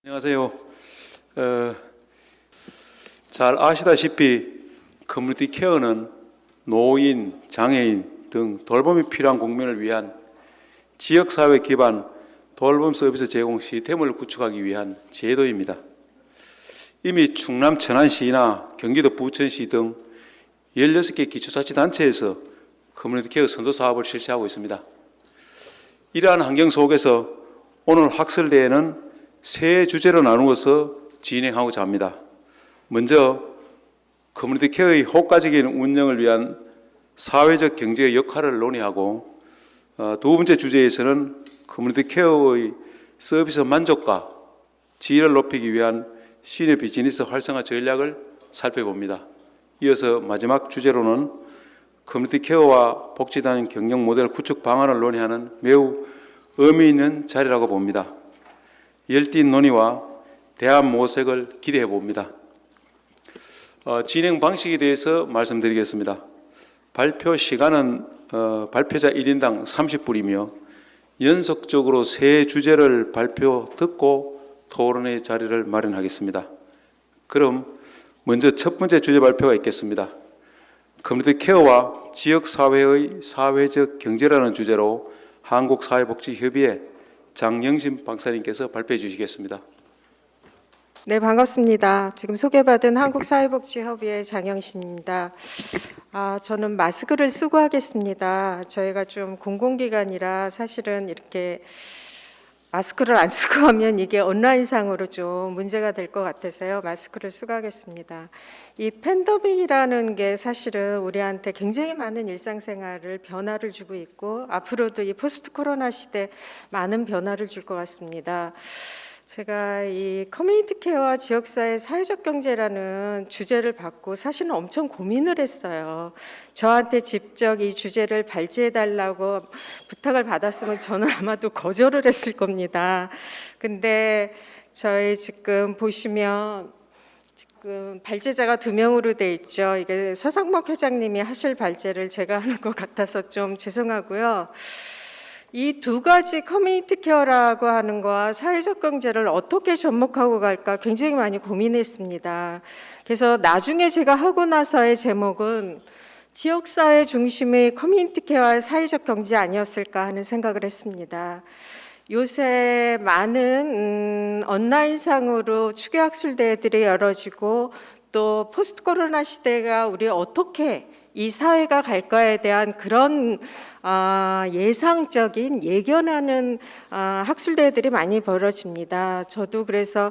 안녕하세요. 잘 아시다시피 커뮤니티 케어는 노인, 장애인 등 돌봄이 필요한 국민을 위한 지역사회 기반 돌봄 서비스 제공 시스템을 구축하기 위한 제도입니다. 이미 충남 천안시나 경기도 부천시 등 16개 기초자치단체에서 커뮤니티 케어 선도 사업을 실시하고 있습니다. 이러한 환경 속에서 오늘 학설대회는 세 주제로 나누어서 진행하고자 합니다. 먼저 커뮤니티 케어의 효과적인 운영을 위한 사회적 경제의 역할을 논의하고, 두 번째 주제에서는 커뮤니티 케어의 서비스 만족과 질을 높이기 위한 시니어 비즈니스 활성화 전략을 살펴봅니다. 이어서 마지막 주제로는 커뮤니티 케어와 복지단 경영 모델 구축 방안을 논의하는 매우 의미 있는 자리라고 봅니다. 열띤 논의와 대안 모색을 기대해 봅니다. 진행 방식에 대해서 말씀드리겠습니다. 발표 시간은 발표자 1인당 30분이며 연속적으로 세 주제를 발표 듣고 토론의 자리를 마련하겠습니다. 그럼 먼저 첫 번째 주제 발표가 있겠습니다. 커뮤니티 케어와 지역사회의 사회적 경제라는 주제로 한국사회복지협의회 장영심 박사님께서 발표해 주시겠습니다. 네, 반갑습니다. 지금 소개받은 한국사회복지협의회 장영신입니다. 저는 마스크를 쓰고 하겠습니다. 저희가 좀 공공기관이라 사실은 이렇게 마스크를 안 쓰고 하면 이게 온라인상으로 좀 문제가 될 것 같아서요. 마스크를 쓰고 하겠습니다. 이 팬데믹이라는 게 사실은 우리한테 굉장히 많은 일상생활을 변화를 주고 있고 앞으로도 이 포스트 코로나 시대 많은 변화를 줄 것 같습니다. 제가 이 커뮤니티 케어와 지역사회 사회적 경제라는 주제를 받고 사실은 엄청 고민을 했어요. 저한테 직접 이 주제를 발제해달라고 부탁을 받았으면 저는 아마도 거절을 했을 겁니다. 근데 저희 지금 보시면 지금 발제자가 2명으로 돼 있죠. 이게 서상목 회장님이 하실 발제를 제가 하는 것 같아서 좀 죄송하고요. 이 두 가지 커뮤니티 케어라고 하는 거와 사회적 경제를 어떻게 접목하고 갈까 굉장히 많이 고민했습니다. 그래서 나중에 제가 하고 나서의 제목은 지역사회 중심의 커뮤니티 케어와 사회적 경제 아니었을까 하는 생각을 했습니다. 요새 많은 온라인상으로 추계학술대회들이 열어지고 또 포스트 코로나 시대가 우리 어떻게 이 사회가 갈 거에 대한 그런 예상적인 예견하는 학술대회들이 많이 벌어집니다. 저도 그래서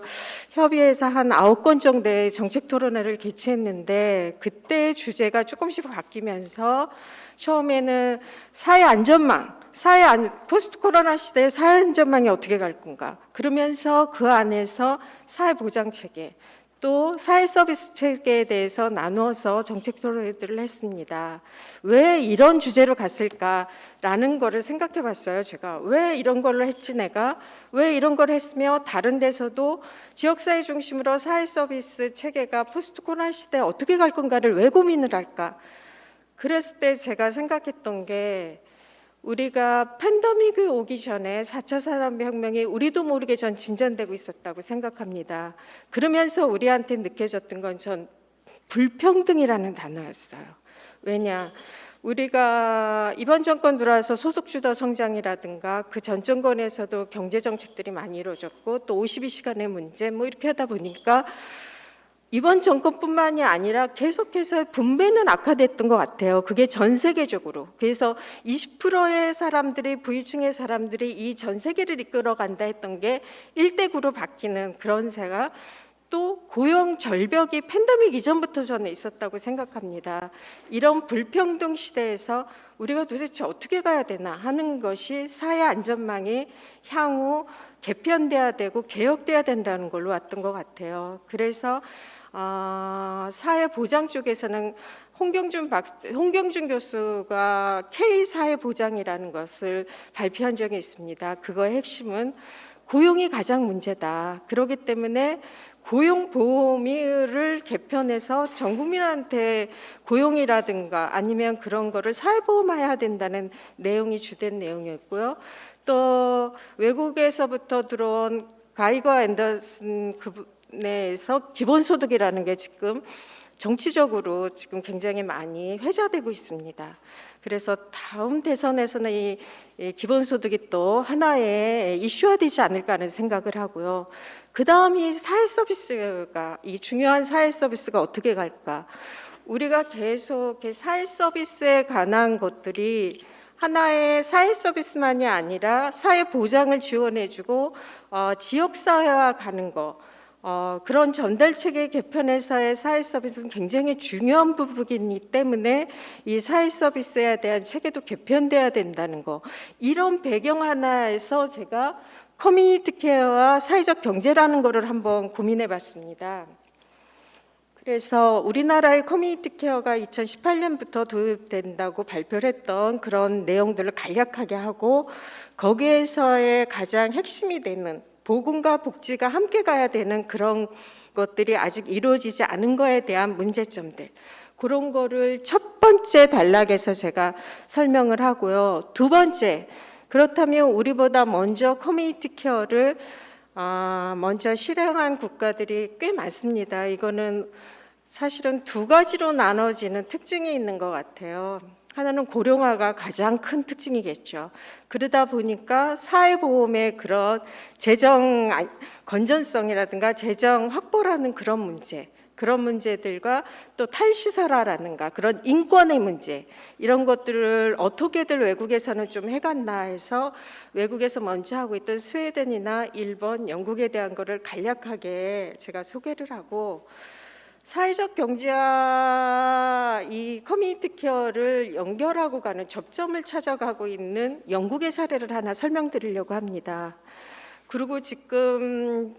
협의회에서 한 9건 정도의 정책 토론회를 개최했는데 그때 주제가 조금씩 바뀌면서 처음에는 사회 안전망, 포스트 코로나 시대의 사회 안전망이 어떻게 갈 건가, 그러면서 그 안에서 사회 보장 체계, 또 사회 서비스 체계에 대해서 나누어서 정책 토론회들을 했습니다. 왜 이런 주제로 갔을까라는 거를 생각해 봤어요. 제가 왜 이런 걸로 했지, 내가 왜 이런 걸 했으며 다른 데서도 지역사회 중심으로 사회 서비스 체계가 포스트 코로나 시대에 어떻게 갈 건가를 왜 고민을 할까. 그랬을 때 제가 생각했던 게 우리가 팬데믹이 오기 전에 4차 산업혁명이 우리도 모르게 전 진전되고 있었다고 생각합니다. 그러면서 우리한테 느껴졌던 건 전 불평등이라는 단어였어요. 왜냐, 우리가 이번 정권 들어와서 소득주도 성장이라든가 그 전 정권에서도 경제정책들이 많이 이루어졌고 또 52시간의 문제 뭐 이렇게 하다 보니까 이번 정권뿐만이 아니라 계속해서 분배는 악화됐던 것 같아요. 그게 전 세계적으로. 그래서 20%의 사람들이, 부유층의 사람들이 이 전 세계를 이끌어간다 했던 게 1대9로 바뀌는 그런 세가, 또 고용 절벽이 팬데믹 이전부터 저는 있었다고 생각합니다. 이런 불평등 시대에서 우리가 도대체 어떻게 가야 되나 하는 것이 사회 안전망이 향후 개편돼야 되고 개혁돼야 된다는 걸로 왔던 것 같아요. 그래서 사회보장 쪽에서는 홍경준 교수가 K사회보장이라는 것을 발표한 적이 있습니다. 그거의 핵심은 고용이 가장 문제다. 그렇기 때문에 고용보험을 개편해서 전 국민한테 고용이라든가 아니면 그런 거를 사회보험화해야 된다는 내용이 주된 내용이었고요. 또 외국에서부터 들어온 가이거 앤더슨 그분에서 기본소득이라는 게 지금 정치적으로 지금 굉장히 많이 회자되고 있습니다. 그래서 다음 대선에서는 이 기본소득이 또 하나의 이슈화 되지 않을까 하는 생각을 하고요. 그 다음이 사회 서비스가, 이 중요한 사회 서비스가 어떻게 갈까? 우리가 계속 사회 서비스에 관한 것들이 하나의 사회 서비스만이 아니라 사회 보장을 지원해주고 지역사회화 가는 거, 그런 전달체계 개편에서의 사회 서비스는 굉장히 중요한 부분이기 때문에 이 사회 서비스에 대한 체계도 개편돼야 된다는 거, 이런 배경 하나에서 제가 커뮤니티 케어와 사회적 경제라는 거를 한번 고민해 봤습니다. 그래서 우리나라의 커뮤니티 케어가 2018년부터 도입된다고 발표를 했던 그런 내용들을 간략하게 하고, 거기에서의 가장 핵심이 되는 보건과 복지가 함께 가야 되는 그런 것들이 아직 이루어지지 않은 거에 대한 문제점들, 그런 거를 첫 번째 단락에서 제가 설명을 하고요. 두 번째, 그렇다면 우리보다 먼저 커뮤니티 케어를 먼저 실행한 국가들이 꽤 많습니다. 이거는 사실은 두 가지로 나눠지는 특징이 있는 것 같아요. 하나는 고령화가 가장 큰 특징이겠죠. 그러다 보니까 사회보험의 그런 재정 건전성이라든가 재정 확보라는 그런 문제들과 또 탈시설화라든가 그런 인권의 문제, 이런 것들을 어떻게들 외국에서는 좀 해갔나 해서 외국에서 먼저 하고 있던 스웨덴이나 일본, 영국에 대한 거를 간략하게 제가 소개를 하고, 사회적 경제와 이 커뮤니티 케어를 연결하고 가는 접점을 찾아가고 있는 영국의 사례를 하나 설명드리려고 합니다. 그리고 지금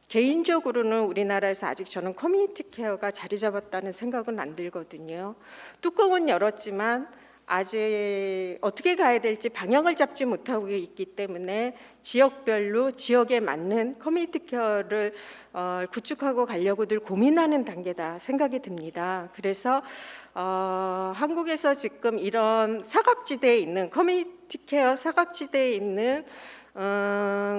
개인적으로는 우리나라에서 아직 저는 커뮤니티 케어가 자리 잡았다는 생각은 안 들거든요. 뚜껑은 열었지만 아직 어떻게 가야 될지 방향을 잡지 못하고 있기 때문에 지역별로 지역에 맞는 커뮤니티 케어를 구축하고 가려고 늘 고민하는 단계다 생각이 듭니다. 그래서 한국에서 지금 이런 사각지대에 있는 커뮤니티 케어 사각지대에 있는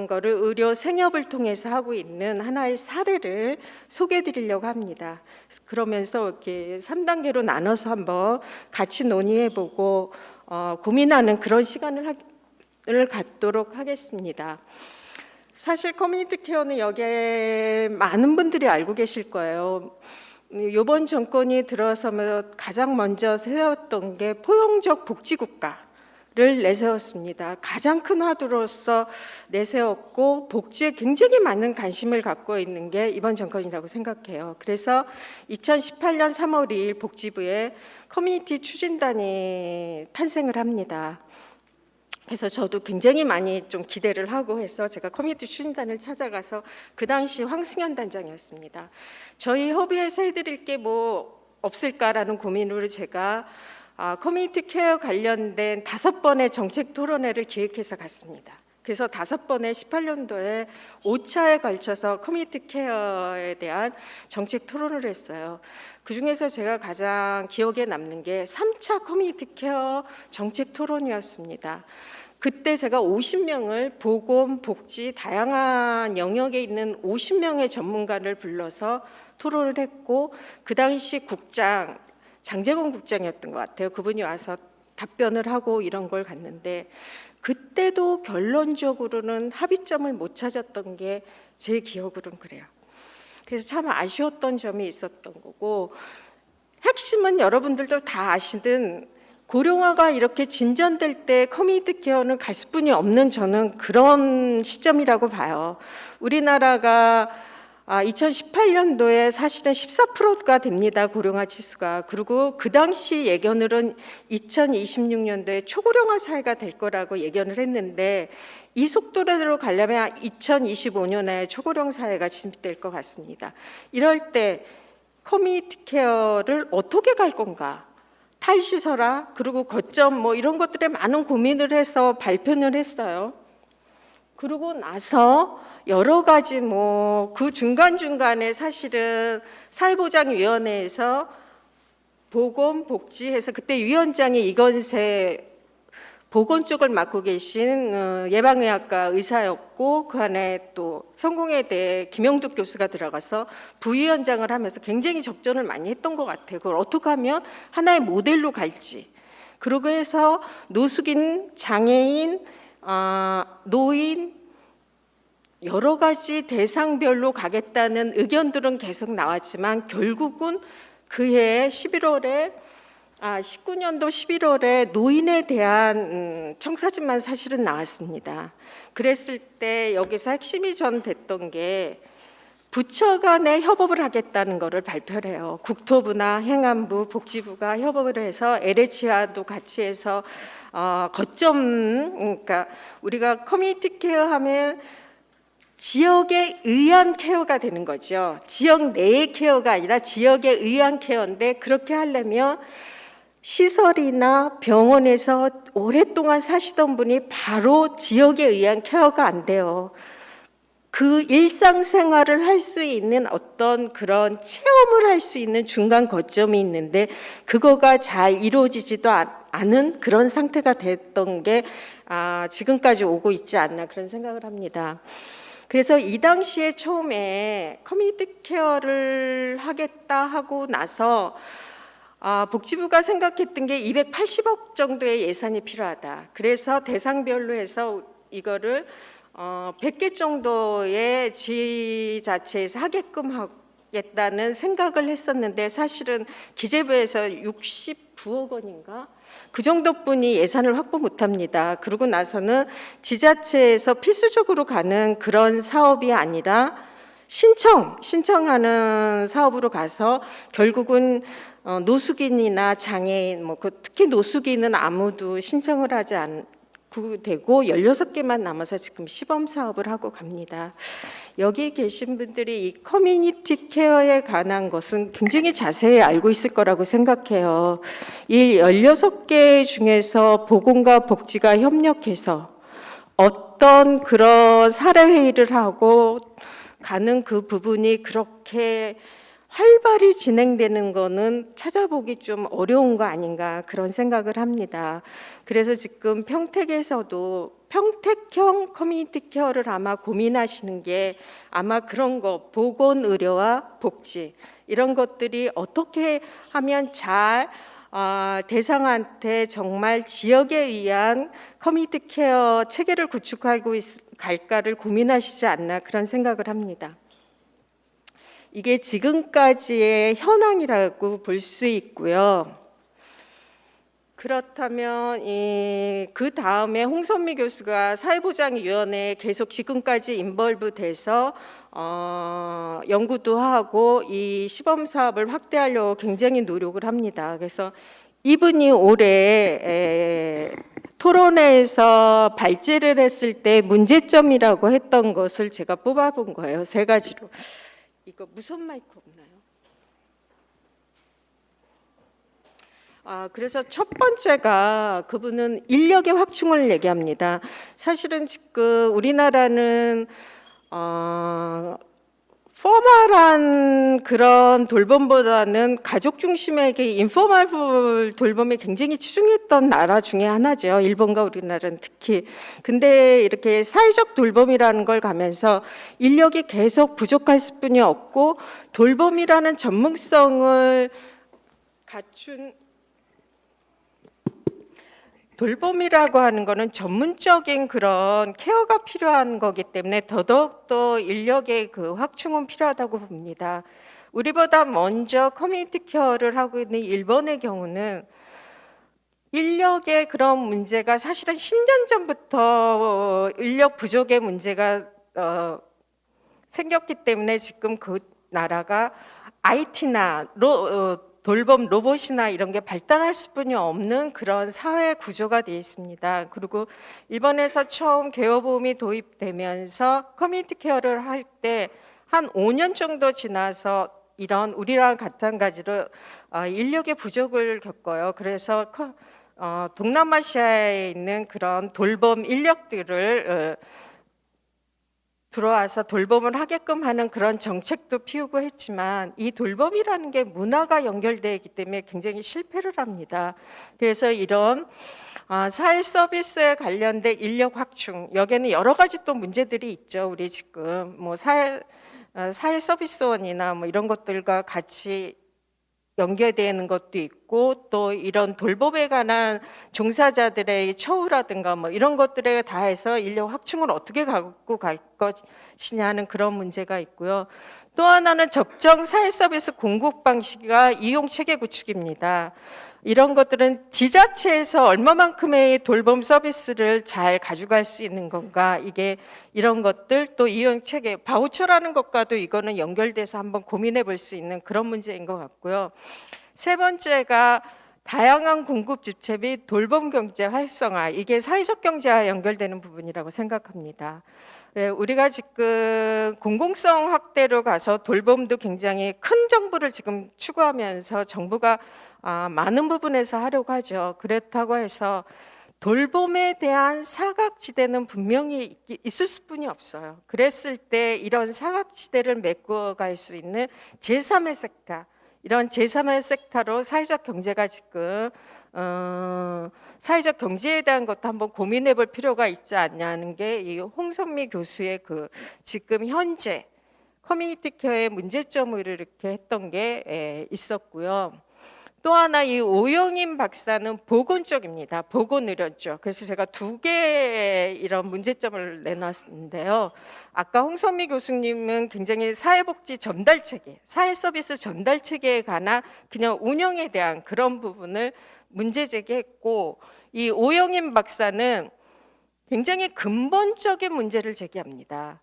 거를 의료 생협을 통해서 하고 있는 하나의 사례를 소개해 드리려고 합니다. 그러면서 이렇게 3단계로 나눠서 한번 같이 논의해 보고 고민하는 그런 시간을 갖도록 하겠습니다. 사실 커뮤니티 케어는 여기에 많은 분들이 알고 계실 거예요. 이번 정권이 들어서면 가장 먼저 세웠던 게 포용적 복지국가 를 내세웠습니다. 가장 큰 화두로서 내세웠고 복지에 굉장히 많은 관심을 갖고 있는 게 이번 정권이라고 생각해요. 그래서 2018년 3월 2일 복지부에 커뮤니티 추진단이 탄생을 합니다. 그래서 저도 굉장히 많이 좀 기대를 하고 해서 제가 커뮤니티 추진단을 찾아가서 그 당시 황승현 단장이었습니다. 저희 협의회에서 해드릴 게 뭐 없을까라는 고민으로 제가 커뮤니티 케어 관련된 5번의 정책 토론회를 기획해서 갔습니다. 그래서 5번의 18년도에 5차에 걸쳐서 커뮤니티 케어에 대한 정책 토론을 했어요. 그중에서 제가 가장 기억에 남는 게 3차 커뮤니티 케어 정책 토론이었습니다. 그때 제가 50명을 보건, 복지, 다양한 영역에 있는 50명의 전문가를 불러서 토론을 했고, 그 당시 국장 장재건 국장이었던 것 같아요. 그분이 와서 답변을 하고 이런 걸 갔는데, 그때도 결론적으로는 합의점을 못 찾았던 게 제 기억으로는 그래요. 그래서 참 아쉬웠던 점이 있었던 거고, 핵심은 여러분들도 다 아시든 고령화가 이렇게 진전될 때 커뮤니티 케어는 갈 수뿐이 없는, 저는 그런 시점이라고 봐요. 우리나라가 2018년도에 사실은 14%가 됩니다. 고령화 지수가. 그리고 그 당시 예견으로는 2026년도에 초고령화 사회가 될 거라고 예견을 했는데, 이 속도대로 가려면 2025년에 초고령 사회가 진입될 것 같습니다. 이럴 때 커뮤니티 케어를 어떻게 갈 건가? 탈시설화, 그리고 거점 뭐 이런 것들에 많은 고민을 해서 발표를 했어요. 그러고 나서 여러 가지 뭐 그 중간중간에 사실은 사회보장위원회에서 보건복지해서 그때 위원장이 이건세 보건 쪽을 맡고 계신 예방의학과 의사였고 그 안에 또 성공회대 김영득 교수가 들어가서 부위원장을 하면서 굉장히 접전을 많이 했던 것 같아요. 그걸 어떻게 하면 하나의 모델로 갈지. 그러고 해서 노숙인, 장애인, 노인 여러 가지 대상별로 가겠다는 의견들은 계속 나왔지만 결국은 그해 19년도 11월에 노인에 대한 청사진만 사실은 나왔습니다. 그랬을 때 여기서 핵심이 전 됐던 게 부처 간에 협업을 하겠다는 것을 발표를 해요. 국토부나 행안부, 복지부가 협업을 해서 LH와도 같이 해서 그러니까 우리가 커뮤니티 케어 하면 지역에 의한 케어가 되는 거죠. 지역 내의 케어가 아니라 지역에 의한 케어인데 그렇게 하려면 시설이나 병원에서 오랫동안 사시던 분이 바로 지역에 의한 케어가 안 돼요. 그 일상생활을 할 수 있는 어떤 그런 체험을 할 수 있는 중간 거점이 있는데 그거가 잘 이루어지지도 않은 그런 상태가 됐던 게 지금까지 오고 있지 않나 그런 생각을 합니다. 그래서 이 당시에 처음에 커뮤니티 케어를 하겠다 하고 나서 복지부가 생각했던 게 280억 정도의 예산이 필요하다. 그래서 대상별로 해서 이거를 100개 정도의 지자체에서 하게끔 하겠다는 생각을 했었는데 사실은 기재부에서 69억 원인가? 그 정도뿐이 예산을 확보 못합니다. 그러고 나서는 지자체에서 필수적으로 가는 그런 사업이 아니라 신청하는 사업으로 가서 결국은 노숙인이나 장애인, 특히 노숙인은 아무도 신청을 하지 않고 되고 16개만 남아서 지금 시범 사업을 하고 갑니다. 여기 계신 분들이 이 커뮤니티 케어에 관한 것은 굉장히 자세히 알고 있을 거라고 생각해요. 이 16개 중에서 보건과 복지가 협력해서 어떤 그런 사례회의를 하고 가는 그 부분이 그렇게 활발히 진행되는 거는 찾아보기 좀 어려운 거 아닌가 그런 생각을 합니다. 그래서 지금 평택에서도 평택형 커뮤니티 케어를 아마 고민하시는 게 아마 그런 거 보건의료와 복지 이런 것들이 어떻게 하면 잘 대상한테 정말 지역에 의한 커뮤니티 케어 체계를 구축하고 갈까를 고민하시지 않나 그런 생각을 합니다. 이게 지금까지의 현황이라고 볼 수 있고요. 그렇다면 그 다음에 홍선미 교수가 사회보장위원회에 계속 지금까지 인벌브 돼서 연구도 하고 이 시범 사업을 확대하려고 굉장히 노력을 합니다. 그래서 이분이 올해 토론회에서 발제를 했을 때 문제점이라고 했던 것을 제가 뽑아본 거예요. 3가지로. 이거 무선 마이크 없나요? 그래서 첫 번째가 그분은 인력의 확충을 얘기합니다. 사실은 지금 우리나라는 포멀한 그런 돌봄보다는 가족 중심의 인포멀 돌봄에 굉장히 치중했던 나라 중에 하나죠. 일본과 우리나라는 특히. 근데 이렇게 사회적 돌봄이라는 걸 가면서 인력이 계속 부족할 수뿐이 없고 돌봄이라는 전문성을 갖춘 돌봄이라고 하는 거는 전문적인 그런 케어가 필요한 거기 때문에 더더욱더 인력의 그 확충은 필요하다고 봅니다. 우리보다 먼저 커뮤니티 케어를 하고 있는 일본의 경우는 인력의 그런 문제가 사실은 10년 전부터 인력 부족의 문제가 생겼기 때문에 지금 그 나라가 IT나 돌봄 로봇이나 이런 게 발달할 수뿐이 없는 그런 사회 구조가 되어 있습니다. 그리고 일본에서 처음 개요보험이 도입되면서 커뮤니티 케어를 할 때 한 5년 정도 지나서 이런 우리랑 마찬가지로 인력의 부족을 겪어요. 그래서 동남아시아에 있는 그런 돌봄 인력들을 들어와서 돌봄을 하게끔 하는 그런 정책도 피우고 했지만 이 돌봄이라는 게 문화가 연결되어 있기 때문에 굉장히 실패를 합니다. 그래서 이런 사회 서비스에 관련된 인력 확충, 여기에는 여러 가지 또 문제들이 있죠. 우리 지금 뭐 사회 서비스원이나 뭐 이런 것들과 같이 연계되는 것도 있고, 또 이런 돌봄에 관한 종사자들의 처우라든가 뭐 이런 것들에 다해서 인력 확충을 어떻게 갖고 갈 것이냐는 그런 문제가 있고요. 또 하나는 적정 사회 서비스 공급 방식과 이용 체계 구축입니다. 이런 것들은 지자체에서 얼마만큼의 돌봄 서비스를 잘 가져갈 수 있는 건가, 이게 이런 것들, 또 이용 체계, 바우처라는 것과도 이거는 연결돼서 한번 고민해 볼 수 있는 그런 문제인 것 같고요. 세 번째가 다양한 공급 주체 및 돌봄 경제 활성화, 이게 사회적 경제와 연결되는 부분이라고 생각합니다. 우리가 지금 공공성 확대로 가서 돌봄도 굉장히 큰 정부를 지금 추구하면서 정부가 많은 부분에서 하려고 하죠. 그렇다고 해서 돌봄에 대한 사각지대는 분명히 있을 수뿐이 없어요. 그랬을 때 이런 사각지대를 메꿔갈 수 있는 제3의 섹터, 이런 제3의 섹터로 사회적 경제가 지금 사회적 경제에 대한 것도 한번 고민해 볼 필요가 있지 않냐는 게 이 홍선미 교수의 그 지금 현재 커뮤니티 케어의 문제점을 이렇게 했던 게 있었고요. 또 하나 이 오영임 박사는 보건 쪽입니다. 보건 의료 쪽. 그래서 제가 두 개의 이런 문제점을 내놨는데요. 아까 홍선미 교수님은 굉장히 사회복지 전달 체계, 사회 서비스 전달 체계에 관한 그냥 운영에 대한 그런 부분을 문제 제기했고, 이 오영임 박사는 굉장히 근본적인 문제를 제기합니다.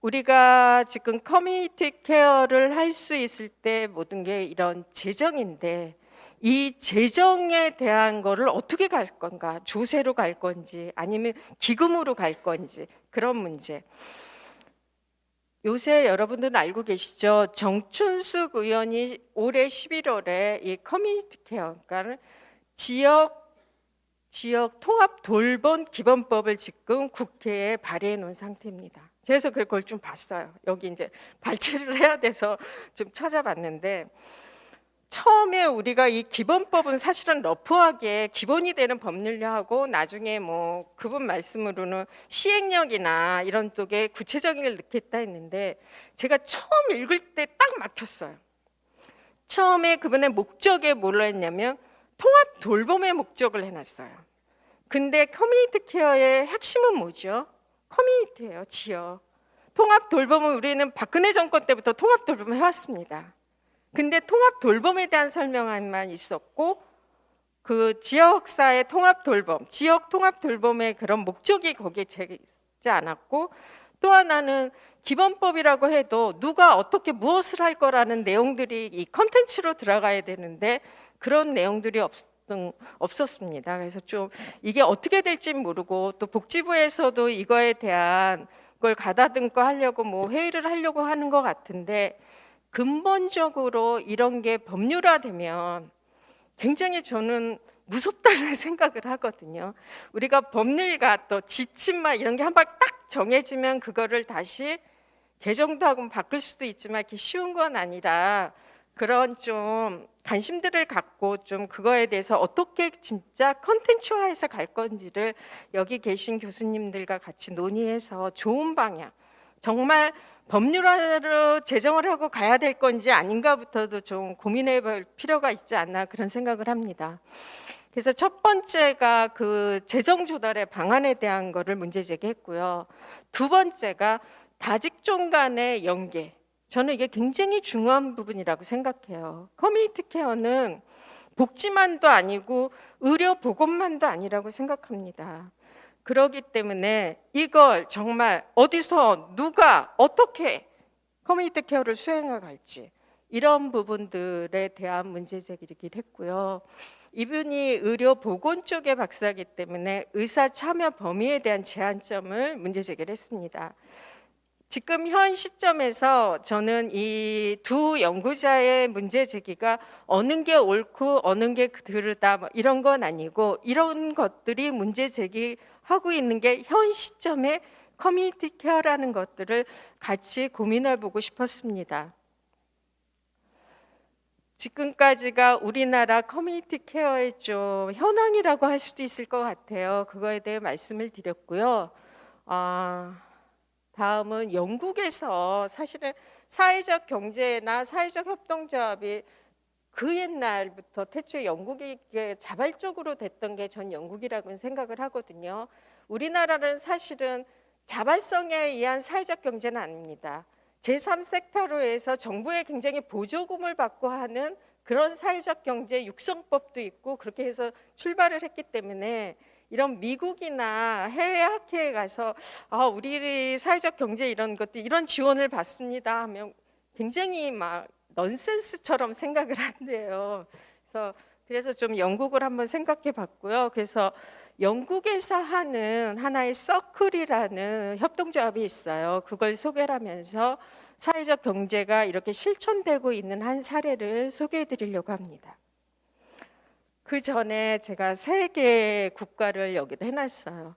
우리가 지금 커뮤니티 케어를 할 수 있을 때 모든 게 이런 재정인데, 이 재정에 대한 거를 어떻게 갈 건가, 조세로 갈 건지 아니면 기금으로 갈 건지, 그런 문제. 요새 여러분들은 알고 계시죠? 정춘숙 의원이 올해 11월에 이 커뮤니티 케어, 그러니까 지역 통합 돌봄 기본법을 지금 국회에 발의해 놓은 상태입니다. 그래서 그걸 좀 봤어요. 여기 이제 발췌를 해야 돼서 좀 찾아봤는데, 처음에 우리가 이 기본법은 사실은 러프하게 기본이 되는 법률하고 나중에 뭐 그분 말씀으로는 시행령이나 이런 쪽에 구체적인 걸 넣겠다 했는데, 제가 처음 읽을 때 딱 막혔어요. 처음에 그분의 목적에 뭘로 했냐면 통합 돌봄의 목적을 해놨어요. 근데 커뮤니티 케어의 핵심은 뭐죠? 커뮤니티예요, 지역. 통합 돌봄은 우리는 박근혜 정권 때부터 통합 돌봄을 해왔습니다. 근데 통합 돌봄에 대한 설명만 있었고, 그 지역사회 통합 돌봄, 지역 통합 돌봄의 그런 목적이 거기에 제기되지 않았고, 또 하나는 기본법이라고 해도 누가 어떻게 무엇을 할 거라는 내용들이 이 컨텐츠로 들어가야 되는데 그런 내용들이 없었습니다. 그래서 좀 이게 어떻게 될지 모르고, 또 복지부에서도 이거에 대한 걸 가다듬고 하려고 뭐 회의를 하려고 하는 것 같은데, 근본적으로 이런 게 법률화되면 굉장히 저는 무섭다는 생각을 하거든요. 우리가 법률과 또 지침만 이런 게 한 방 딱 정해지면 그거를 다시 개정도 하고 바꿀 수도 있지만 이렇게 쉬운 건 아니라, 그런 좀 관심들을 갖고 좀 그거에 대해서 어떻게 진짜 컨텐츠화해서 갈 건지를 여기 계신 교수님들과 같이 논의해서 좋은 방향, 정말 법률화로 제정을 하고 가야 될 건지 아닌가부터도 좀 고민해 볼 필요가 있지 않나, 그런 생각을 합니다. 그래서 첫 번째가 그 재정 조달의 방안에 대한 거를 문제 제기했고요. 두 번째가 다직종 간의 연계. 저는 이게 굉장히 중요한 부분이라고 생각해요. 커뮤니티 케어는 복지만도 아니고 의료 보건만도 아니라고 생각합니다. 그렇기 때문에 이걸 정말 어디서 누가 어떻게 커뮤니티 케어를 수행해 갈지, 이런 부분들에 대한 문제 제기를 했고요. 이분이 의료 보건 쪽의 박사이기 때문에 의사 참여 범위에 대한 제한점을 문제 제기를 했습니다. 지금 현 시점에서 저는 이 두 연구자의 문제 제기가 어느 게 옳고 어느 게 그르다 뭐 이런 건 아니고, 이런 것들이 문제 제기하고 있는 게 현 시점에 커뮤니티 케어라는 것들을 같이 고민해 보고 싶었습니다. 지금까지가 우리나라 커뮤니티 케어의 좀 현황이라고 할 수도 있을 것 같아요. 그거에 대해 말씀을 드렸고요. 다음은 영국에서 사실은 사회적 경제나 사회적 협동조합이 그 옛날부터 태초에 영국이 자발적으로 됐던 게 전 영국이라고 생각을 하거든요. 우리나라는 사실은 자발성에 의한 사회적 경제는 아닙니다. 제3섹터로 해서 정부의 굉장히 보조금을 받고 하는 그런 사회적 경제 육성법도 있고 그렇게 해서 출발을 했기 때문에 이런 미국이나 해외 학회에 가서 우리 사회적 경제 이런 것들 이런 지원을 받습니다 하면 굉장히 막 넌센스처럼 생각을 한대요. 그래서 좀 영국을 한번 생각해 봤고요. 그래서 영국에서 하는 하나의 서클이라는 협동조합이 있어요. 그걸 소개를 하면서 사회적 경제가 이렇게 실천되고 있는 한 사례를 소개해 드리려고 합니다. 그 전에 제가 3개 국가를 여기다 해놨어요.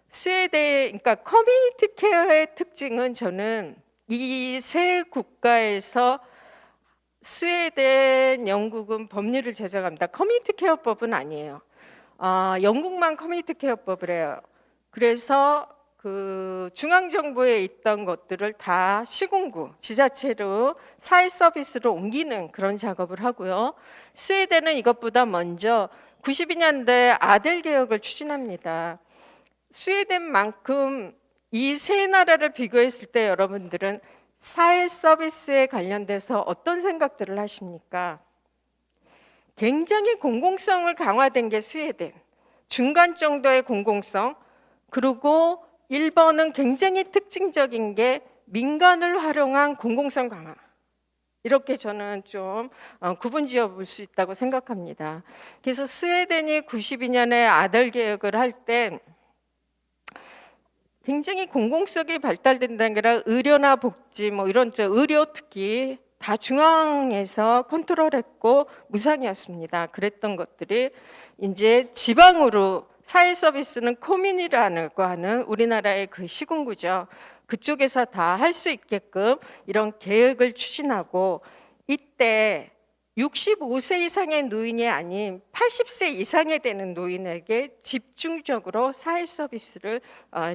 스웨덴, 그러니까 커뮤니티 케어의 특징은 저는 이 3 국가에서 스웨덴, 영국은 법률을 제정합니다. 커뮤니티 케어법은 아니에요. 영국만 커뮤니티 케어법을 해요. 그래서 그 중앙정부에 있던 것들을 다 시군구, 지자체로 사회 서비스로 옮기는 그런 작업을 하고요. 스웨덴은 이것보다 먼저 92년도에 아델 개혁을 추진합니다. 스웨덴만큼 이 3 나라를 비교했을 때 여러분들은 사회 서비스에 관련돼서 어떤 생각들을 하십니까? 굉장히 공공성을 강화된 게 스웨덴, 중간 정도의 공공성, 그리고 일본은 굉장히 특징적인 게 민간을 활용한 공공성 강화. 이렇게 저는 좀 구분 지어 볼 수 있다고 생각합니다. 그래서 스웨덴이 92년에 아델 개혁을 할 때 굉장히 공공성이 발달된다는 게 아니라 의료나 복지 뭐 이런 의료 특히 다 중앙에서 컨트롤했고 무상이었습니다. 그랬던 것들이 이제 지방으로 사회 서비스는 코민이라는 거 하는 우리나라의 그 시군구죠. 그쪽에서 다 할 수 있게끔 이런 계획을 추진하고 이때 65세 이상의 노인이 아닌 80세 이상에 되는 노인에게 집중적으로 사회 서비스를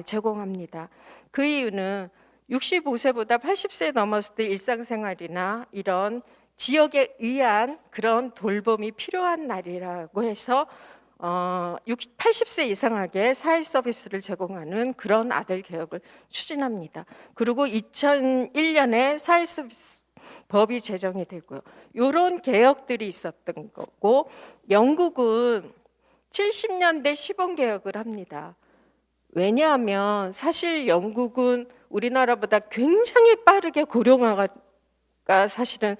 제공합니다. 그 이유는 65세보다 80세 넘었을 때 일상생활이나 이런 지역에 의한 그런 돌봄이 필요한 날이라고 해서 80세 이상에게 사회 서비스를 제공하는 그런 아델 개혁을 추진합니다. 그리고 2001년에 사회 서비스 법이 제정이 되고요. 이런 개혁들이 있었던 거고 영국은 70년대 시범 개혁을 합니다. 왜냐하면 사실 영국은 우리나라보다 굉장히 빠르게 고령화가 사실은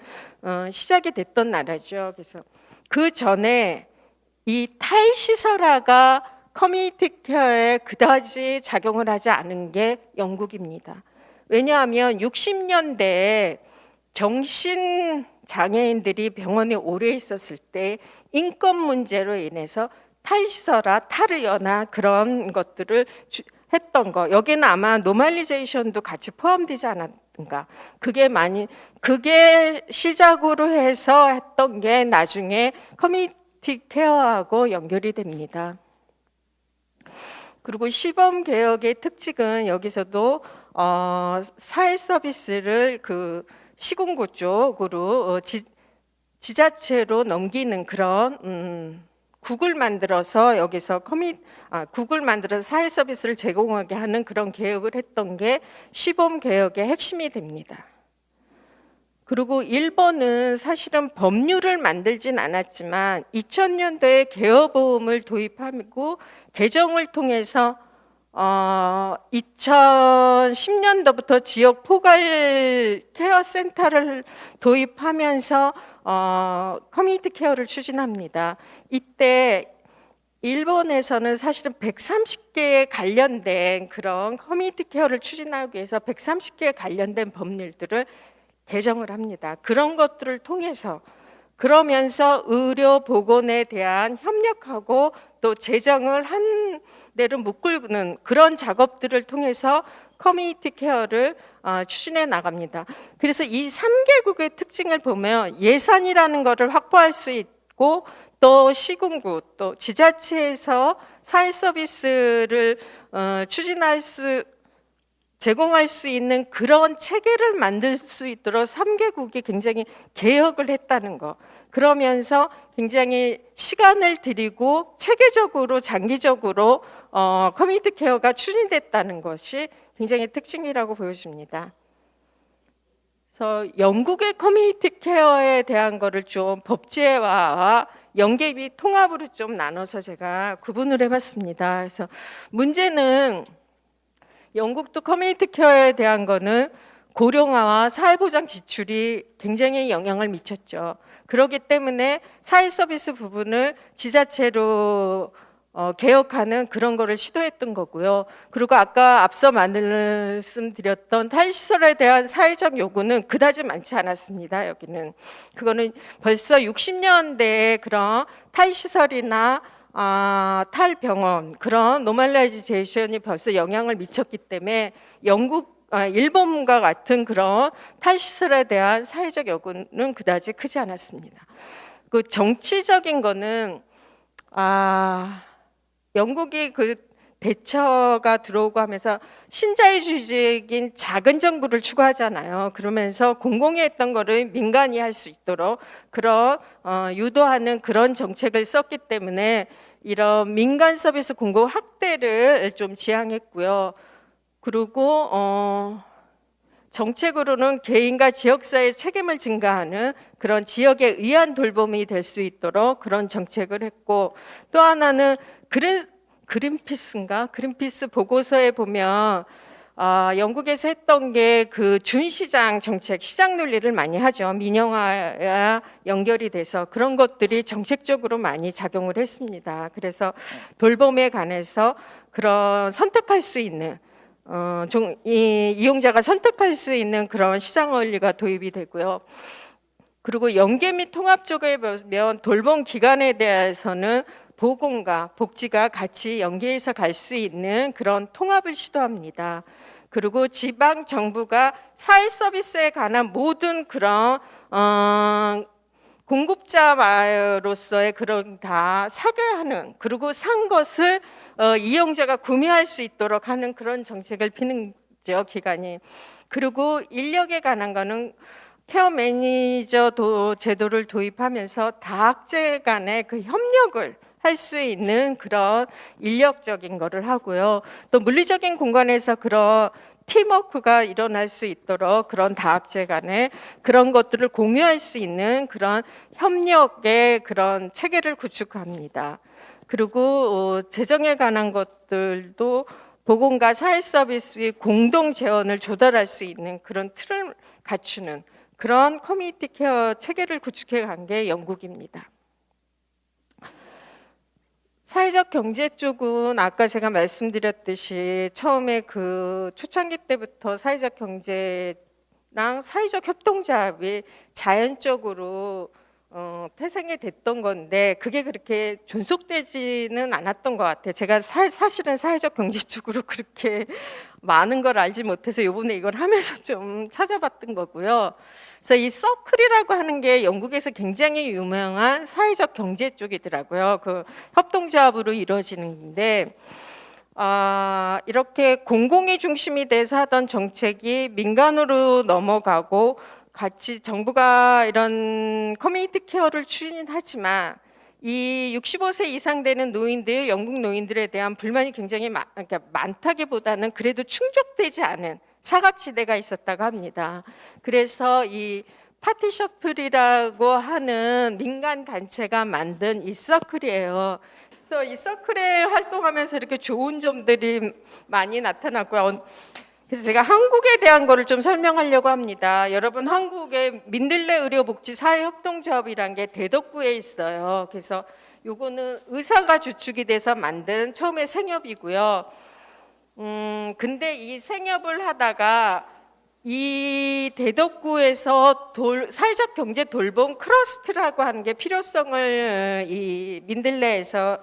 시작이 됐던 나라죠. 그래서 그 전에 이 탈시설화가 커뮤니티 케어에 그다지 작용을 하지 않은 게 영국입니다. 왜냐하면 60년대에 정신장애인들이 병원에 오래 있었을 때 인권 문제로 인해서 탈시설화, 탈의연화 그런 것들을 했던 거. 여기는 아마 노멀리제이션도 같이 포함되지 않았던가. 그게 시작으로 해서 했던 게 나중에 커뮤니티 케어하고 연결이 됩니다. 그리고 시범 개혁의 특징은 여기서도 사회 서비스를 그 시군구 쪽으로 지자체로 넘기는 그런 국을 만들어서 여기서 국을 만들어서 사회 서비스를 제공하게 하는 그런 개혁을 했던 게 시범 개혁의 핵심이 됩니다. 그리고 일본은 사실은 법률을 만들진 않았지만 2000년도에 개업보험을 도입하고 개정을 통해서 2010년도부터 지역 포괄 케어 센터를 도입하면서 커뮤니티 케어를 추진합니다. 이때 일본에서는 사실은 130개에 관련된 그런 커뮤니티 케어를 추진하기 위해서 130개에 관련된 법률들을 개정을 합니다. 그런 것들을 통해서 그러면서 의료 보건에 대한 협력하고 또 제정을 한 내를 묶는 그런 작업들을 통해서 커뮤니티 케어를 추진해 나갑니다. 그래서 이 3개국의 특징을 보면 예산이라는 것을 확보할 수 있고 또 시군구 또 지자체에서 사회 서비스를 제공할 수 있는 그런 체계를 만들 수 있도록 3개국이 굉장히 개혁을 했다는 거. 그러면서 굉장히 시간을 들이고 체계적으로 장기적으로 커뮤니티 케어가 추진됐다는 것이 굉장히 특징이라고 보여집니다. 그래서 영국의 커뮤니티 케어에 대한 거를 좀 법제화와 연계 및 통합으로 좀 나눠서 제가 구분을 해봤습니다. 그래서 문제는 영국도 커뮤니티 케어에 대한 거는 고령화와 사회보장 지출이 굉장히 영향을 미쳤죠. 그렇기 때문에 사회 서비스 부분을 지자체로 개혁하는 그런 거를 시도했던 거고요. 그리고 아까 앞서 말씀드렸던 탈시설에 대한 사회적 요구는 그다지 많지 않았습니다. 여기는 그거는 벌써 60년대에 그런 탈시설이나 탈병원 그런 노멀라이제이션이 벌써 영향을 미쳤기 때문에 일본과 같은 그런 탈시설에 대한 사회적 요구는 그다지 크지 않았습니다. 그 정치적인 거는 영국이 그 대처가 들어오고 하면서 신자유주의적인 작은 정부를 추구하잖아요. 그러면서 공공이 했던 거를 민간이 할 수 있도록 그런 유도하는 그런 정책을 썼기 때문에 이런 민간 서비스 공급 확대를 좀 지향했고요. 그리고 정책으로는 개인과 지역사회의 책임을 증가하는 그런 지역에 의한 돌봄이 될 수 있도록 그런 정책을 했고, 또 하나는 그린피스 보고서에 보면 영국에서 했던 게 그 준시장 정책, 시장 논리를 많이 하죠. 민영화와 연결이 돼서 그런 것들이 정책적으로 많이 작용을 했습니다. 그래서 돌봄에 관해서 그런 선택할 수 있는 이용자가 선택할 수 있는 그런 시장 원리가 도입이 되고요. 그리고 연계 및 통합 쪽에 보면 돌봄 기관에 대해서는 보건과 복지가 같이 연계해서 갈 수 있는 그런 통합을 시도합니다. 그리고 지방 정부가 사회 서비스에 관한 모든 그런 공급자로서의 그런 다 사게 하는, 그리고 산 것을 이용자가 구매할 수 있도록 하는 그런 정책을 피는 기관이. 그리고 인력에 관한 거는 케어 매니저 제도를 도입하면서 다학제 간의 그 협력을 할 수 있는 그런 인력적인 거를 하고요. 또 물리적인 공간에서 그런 팀워크가 일어날 수 있도록 그런 다학제 간에 그런 것들을 공유할 수 있는 그런 협력의 그런 체계를 구축합니다. 그리고 재정에 관한 것들도 보건과 사회 서비스의 공동 재원을 조달할 수 있는 그런 틀을 갖추는 그런 커뮤니티 케어 체계를 구축해 간 게 영국입니다. 사회적 경제 쪽은 아까 제가 말씀드렸듯이 처음에 그 초창기 때부터 사회적 경제랑 사회적 협동조합이 자연적으로 태생이 됐던 건데 그게 그렇게 존속되지는 않았던 것 같아요. 제가 사실은 사회적 경제 쪽으로 그렇게 많은 걸 알지 못해서 이번에 이걸 하면서 좀 찾아봤던 거고요. 그래서 이 서클이라고 하는 게 영국에서 굉장히 유명한 사회적 경제 쪽이더라고요. 그 협동조합으로 이루어지는데 이렇게 공공이 중심이 돼서 하던 정책이 민간으로 넘어가고 같이 정부가 이런 커뮤니티 케어를 추진하지만 이 65세 이상 되는 노인들, 영국 노인들에 대한 불만이 굉장히 많다기보다는 그래도 충족되지 않은 사각지대가 있었다고 합니다. 그래서 이 파티셔플이라고 하는 민간 단체가 만든 이 서클이에요. 그래서 이 서클에 활동하면서 이렇게 좋은 점들이 많이 나타났고요. 그래서 제가 한국에 대한 거를 좀 설명하려고 합니다. 여러분, 한국의 민들레 의료복지 사회협동조합이란 게 대덕구에 있어요. 그래서 요거는 의사가 주축이 돼서 만든 처음에 생협이고요. 근데 이 생협을 하다가 이 대덕구에서 사회적 경제 돌봄 클러스터라고 하는 게 필요성을 이 민들레에서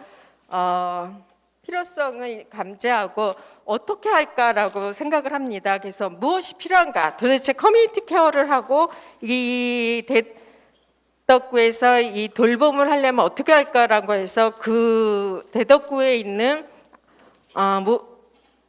필요성을 감지하고 어떻게 할까라고 생각을 합니다. 그래서 무엇이 필요한가? 도대체 커뮤니티 케어를 하고 이 대덕구에서 이 돌봄을 하려면 어떻게 할까라고 해서 그 대덕구에 있는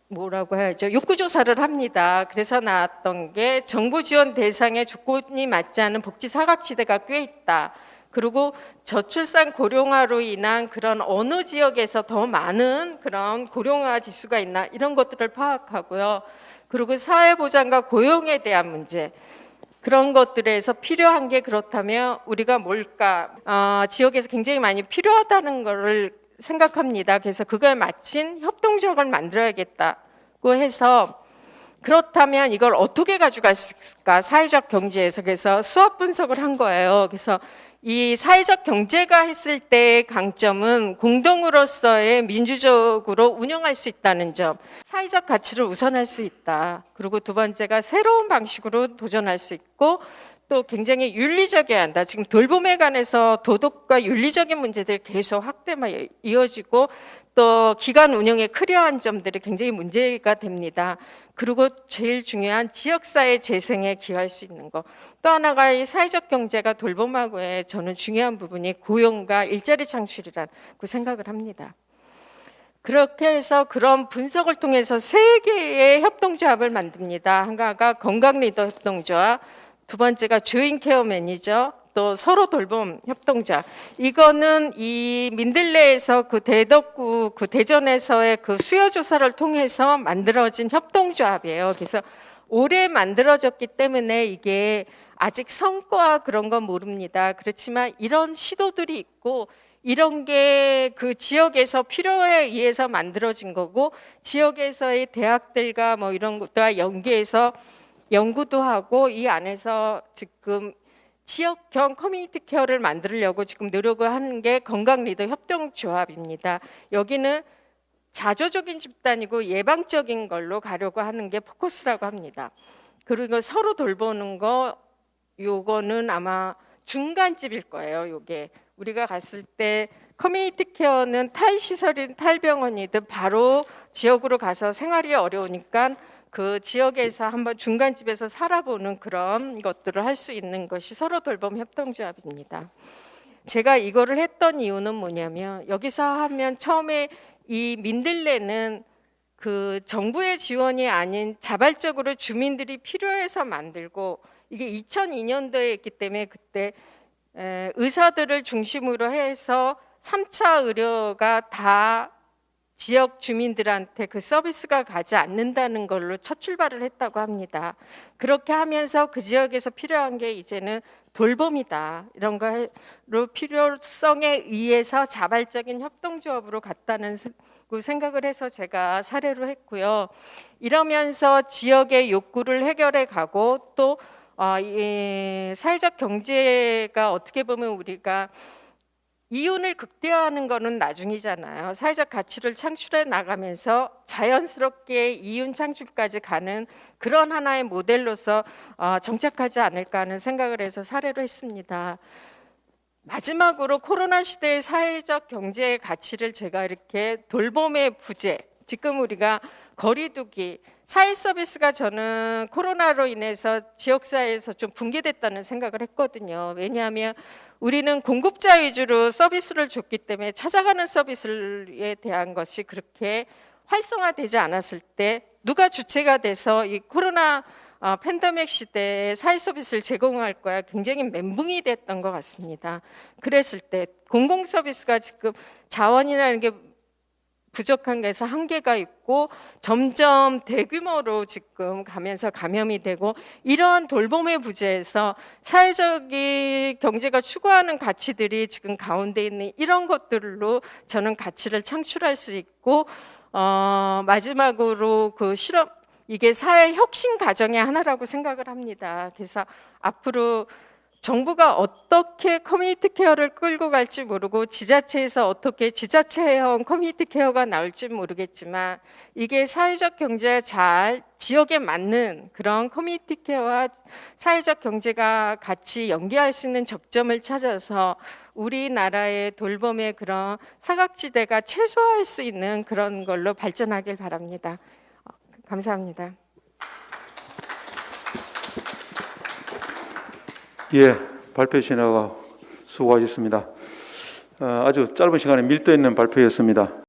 뭐라고 해야죠? 욕구조사를 합니다. 그래서 나왔던 게 정부 지원 대상의 조건이 맞지 않은 복지 사각지대가 꽤 있다. 그리고 저출산 고령화로 인한 그런 어느 지역에서 더 많은 그런 고령화 지수가 있나 이런 것들을 파악하고요. 그리고 사회보장과 고용에 대한 문제 그런 것들에서 필요한 게 그렇다면 우리가 뭘까? 지역에서 굉장히 많이 필요하다는 거를 생각합니다. 그래서 그거에 맞춘 협동조합을 만들어야겠다고 해서 그렇다면 이걸 어떻게 가져갈 수 있을까? 사회적 경제에서 그래서 수학 분석을 한 거예요. 그래서 이 사회적 경제가 했을 때의 강점은 공동으로서의 민주적으로 운영할 수 있다는 점, 사회적 가치를 우선할 수 있다. 그리고 두 번째가 새로운 방식으로 도전할 수 있고 또 굉장히 윤리적이어야 한다. 지금 돌봄에 관해서 도덕과 윤리적인 문제들이 계속 확대만 이어지고 또 기관 운영에 크려한 점들이 굉장히 문제가 됩니다. 그리고 제일 중요한 지역사회 재생에 기여할 수 있는 거. 또 하나가 이 사회적 경제가 돌봄하고의 저는 중요한 부분이 고용과 일자리 창출이라고 생각을 합니다. 그렇게 해서 그런 분석을 통해서 3개의 협동조합을 만듭니다. 하나가 건강리더 협동조합, 두 번째가 조인 케어 매니저, 또 서로 돌봄 협동조합. 이거는 이 민들레에서 그 대덕구 그 대전에서의 그 수요 조사를 통해서 만들어진 협동조합이에요. 그래서 올해 만들어졌기 때문에 이게 아직 성과 그런 건 모릅니다. 그렇지만 이런 시도들이 있고 이런 게 그 지역에서 필요에 의해서 만들어진 거고 지역에서의 대학들과 뭐 이런 것과 연계해서 연구도 하고 이 안에서 지금 지역형 커뮤니티 케어를 만들려고 지금 노력을 하는 게 건강리더 협동조합입니다. 여기는 자조적인 집단이고 예방적인 걸로 가려고 하는 게 포커스라고 합니다. 그리고 서로 돌보는 거 요거는 아마 중간집일 거예요. 요게 우리가 갔을 때 커뮤니티 케어는 탈시설인 탈병원이든 바로 지역으로 가서 생활이 어려우니까 그 지역에서 한번 중간집에서 살아보는 그런 것들을 할 수 있는 것이 서로 돌봄 협동조합입니다. 제가 이거를 했던 이유는 뭐냐면 여기서 하면 처음에 이 민들레는 그 정부의 지원이 아닌 자발적으로 주민들이 필요해서 만들고 이게 2002년도에 했기 때문에 그때 의사들을 중심으로 해서 3차 의료가 다 지역 주민들한테 그 서비스가 가지 않는다는 걸로 첫 출발을 했다고 합니다. 그렇게 하면서 그 지역에서 필요한 게 이제는 돌봄이다. 이런 거로 필요성에 의해서 자발적인 협동조합으로 갔다는 생각을 해서 제가 사례로 했고요. 이러면서 지역의 욕구를 해결해 가고 또 사회적 경제가 어떻게 보면 우리가 이윤을 극대화하는 거는 나중이잖아요. 사회적 가치를 창출해 나가면서 자연스럽게 이윤 창출까지 가는 그런 하나의 모델로서 정착하지 않을까 하는 생각을 해서 사례로 했습니다. 마지막으로 코로나 시대의 사회적 경제의 가치를 제가 이렇게 돌봄의 부재, 지금 우리가 거리두기, 사회 서비스가 저는 코로나로 인해서 지역사회에서 좀 붕괴됐다는 생각을 했거든요. 왜냐하면 우리는 공급자 위주로 서비스를 줬기 때문에 찾아가는 서비스에 대한 것이 그렇게 활성화되지 않았을 때 누가 주체가 돼서 이 코로나 팬데믹 시대에 사회 서비스를 제공할 거야 굉장히 멘붕이 됐던 것 같습니다. 그랬을 때 공공 서비스가 지금 자원이라는 게 부족한 게서 한계가 있고 점점 대규모로 지금 가면서 감염이 되고 이런 돌봄의 부재에서 사회적인 경제가 추구하는 가치들이 지금 가운데 있는 이런 것들로 저는 가치를 창출할 수 있고 마지막으로 그 실험 이게 사회 혁신 과정의 하나라고 생각을 합니다. 그래서 앞으로 정부가 어떻게 커뮤니티 케어를 끌고 갈지 모르고 지자체에서 어떻게 지자체형 커뮤니티 케어가 나올지 모르겠지만 이게 사회적 경제에 잘 지역에 맞는 그런 커뮤니티 케어와 사회적 경제가 같이 연계할 수 있는 접점을 찾아서 우리나라의 돌봄의 그런 사각지대가 최소화할 수 있는 그런 걸로 발전하길 바랍니다. 감사합니다. 예, 발표 진행하 수고하셨습니다. 아주 짧은 시간에 밀도 있는 발표였습니다.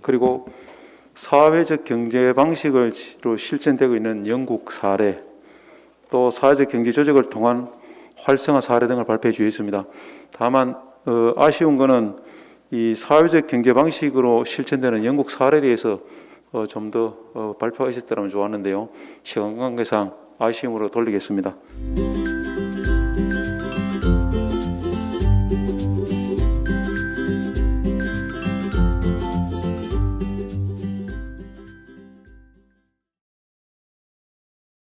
그리고 사회적 경제 방식으로 실천되고 있는 영국 사례, 또 사회적 경제 조직을 통한 활성화 사례 등을 발표해 주셨습니다. 다만 아쉬운 것은 이 사회적 경제 방식으로 실천되는 영국 사례에 대해서 좀 더 발표하셨더라면 좋았는데요. 시간 관계상 아쉬움으로 돌리겠습니다.